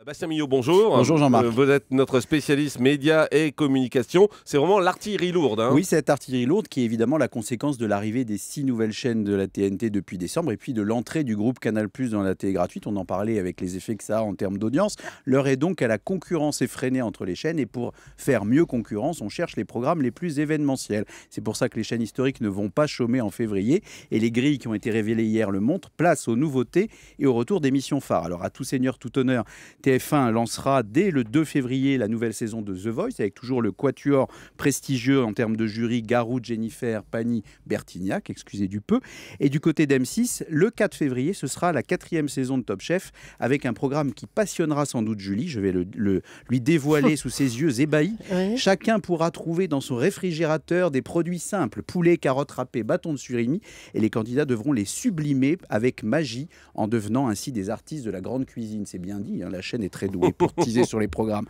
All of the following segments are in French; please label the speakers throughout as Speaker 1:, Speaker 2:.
Speaker 1: Bastien Millot, bonjour.
Speaker 2: Bonjour Jean-Marc.
Speaker 1: Vous êtes notre spécialiste médias et communication. C'est vraiment l'artillerie lourde. Hein.
Speaker 2: Oui, cette artillerie lourde qui est évidemment la conséquence de l'arrivée des 6 nouvelles chaînes de la TNT depuis décembre et puis de l'entrée du groupe Canal+ dans la télé gratuite. On en parlait avec les effets que ça a en termes d'audience. L'heure est donc à la concurrence effrénée entre les chaînes et pour faire mieux concurrence, on cherche les programmes les plus événementiels. C'est pour ça que les chaînes historiques ne vont pas chômer en février et les grilles qui ont été révélées hier le montrent. Place aux nouveautés et au retour d'émissions phares. Alors à tout seigneur, tout honneur, TF1 lancera dès le 2 février la nouvelle saison de The Voice avec toujours le quatuor prestigieux en termes de jury, Garou, Jennifer, Pani, Bertignac, excusez du peu. Et du côté d'M6, le 4 février, ce sera la 4e saison de Top Chef avec un programme qui passionnera sans doute Julie. Je vais lui dévoiler sous ses yeux ébahis. Oui. Chacun pourra trouver dans son réfrigérateur des produits simples, poulet, carottes râpées, bâtons de surimi, et les candidats devront les sublimer avec magie en devenant ainsi des artistes de la grande cuisine. C'est bien dit, hein, la chaîne est très douée pour teaser sur les programmes.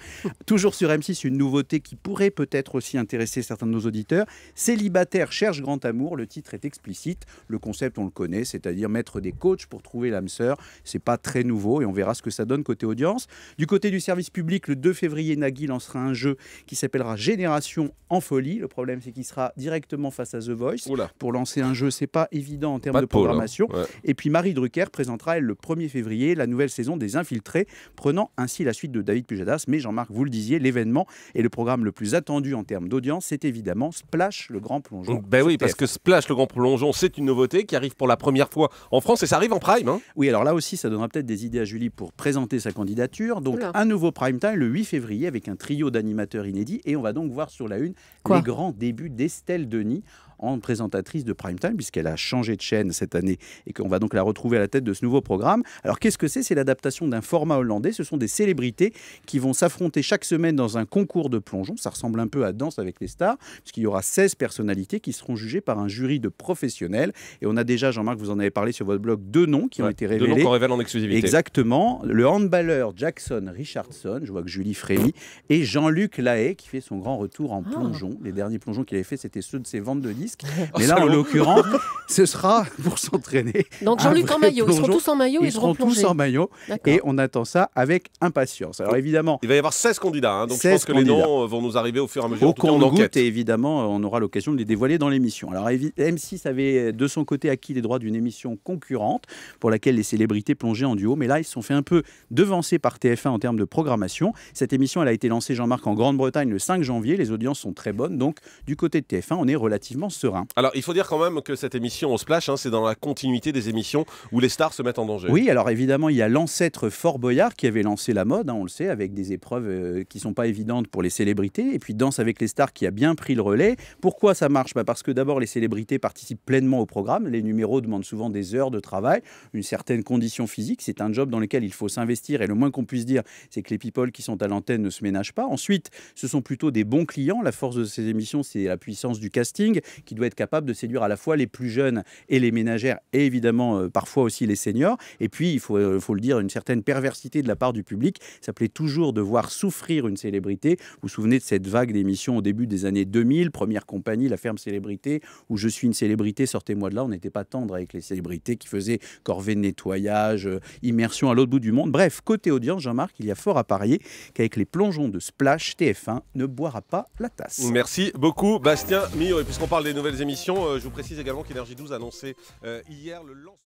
Speaker 2: Toujours sur M6, une nouveauté qui pourrait peut-être aussi intéresser certains de nos auditeurs. Célibataire cherche grand amour, le titre est explicite. Le concept, on le connaît, c'est-à-dire mettre des coachs pour trouver l'âme sœur. C'est pas très nouveau et on verra ce que ça donne côté audience. Du côté du service public, le 2 février, Nagui lancera un jeu qui s'appellera Génération en folie. Le problème, c'est qu'il sera directement face à The Voice. Oula. Pour lancer un jeu, c'est pas évident en termes de programmation. Hein. Ouais. Et puis Marie Drucker présentera, elle, le 1er février, la nouvelle saison des Infiltrés, prenant ainsi la suite de David Pujadas. Mais Jean-Marc, vous le disiez, l'événement et le programme le plus attendu en termes d'audience, c'est évidemment Splash, le grand plongeon.
Speaker 1: Ben oui, parce que Splash, le grand plongeon, c'est une nouveauté qui arrive pour la première fois en France et ça arrive en prime. Hein.
Speaker 2: Oui, alors là aussi, ça donnera peut-être des idées à Julie pour présenter sa candidature. Donc, un nouveau prime time le 8 février avec un trio d'animateurs inédits. Et on va donc voir sur la une les grands débuts d'Estelle Denis en présentatrice de prime time, puisqu'elle a changé de chaîne cette année et qu'on va donc la retrouver à la tête de ce nouveau programme. Alors qu'est-ce que c'est ? C'est l'adaptation d'un format hollandais. Ce sont des célébrités qui vont s'affronter chaque semaine dans un concours de plongeon. Ça ressemble un peu à Danse avec les stars, puisqu'il y aura 16 personnalités qui seront jugées par un jury de professionnels. Et on a déjà, Jean-Marc, vous en avez parlé sur votre blog, 2 noms qui ont été révélés.
Speaker 1: 2 noms qu'on révèle en exclusivité.
Speaker 2: Exactement. Le handballeur Jackson Richardson, je vois que Julie frémit, et Jean-Luc Lahaye qui fait son grand retour en plongeon. Les derniers plongeons qu'il avait fait, c'était ceux de ses ventes de disques. Mais là, en l'occurrence, ce sera pour s'entraîner.
Speaker 3: Donc Jean-Luc en maillot, ils seront tous en maillot,
Speaker 2: ils seront tous en maillot et on attend ça avec impatience. Alors évidemment,
Speaker 1: il va y avoir 16 candidats, hein, donc je pense que les noms vont nous arriver au fur et à mesure.
Speaker 2: Au compte-gouttes, et évidemment, on aura l'occasion de les dévoiler dans l'émission. Alors M6 avait de son côté acquis les droits d'une émission concurrente pour laquelle les célébrités plongeaient en duo, mais là, ils se sont fait un peu devancer par TF1 en termes de programmation. Cette émission, elle a été lancée, Jean-Marc, en Grande-Bretagne le 5 janvier. Les audiences sont très bonnes, donc du côté de TF1, on est relativement serein.
Speaker 1: Alors, il faut dire quand même que cette émission au Splash, hein, c'est dans la continuité des émissions où les stars se mettent en danger.
Speaker 2: Oui, alors évidemment, il y a l'ancêtre Fort Boyard qui avait lancé la mode, hein, on le sait, avec des épreuves qui ne sont pas évidentes pour les célébrités. Et puis Danse avec les stars qui a bien pris le relais. Pourquoi ça marche ? Parce que d'abord, les célébrités participent pleinement au programme. Les numéros demandent souvent des heures de travail, une certaine condition physique. C'est un job dans lequel il faut s'investir. Et le moins qu'on puisse dire, c'est que les people qui sont à l'antenne ne se ménagent pas. Ensuite, ce sont plutôt des bons clients. La force de ces émissions, c'est la puissance du casting qui doit être capable de séduire à la fois les plus jeunes et les ménagères et évidemment parfois aussi les seniors. Et puis, il faut le dire, une certaine perversité de la part du public. Ça plaît toujours de voir souffrir une célébrité. Vous vous souvenez de cette vague d'émissions au début des années 2000, Première Compagnie, La Ferme Célébrité, où je suis une célébrité, sortez-moi de là. On n'était pas tendre avec les célébrités qui faisaient corvée de nettoyage, immersion à l'autre bout du monde. Bref, côté audience, Jean-Marc, il y a fort à parier qu'avec les plongeons de Splash, TF1 ne boira pas la tasse.
Speaker 1: Merci beaucoup, Bastien Millot. Et puisqu'on parle des nouvelles émissions, je vous précise également qu'Énergie 12 a annoncé hier le lancement.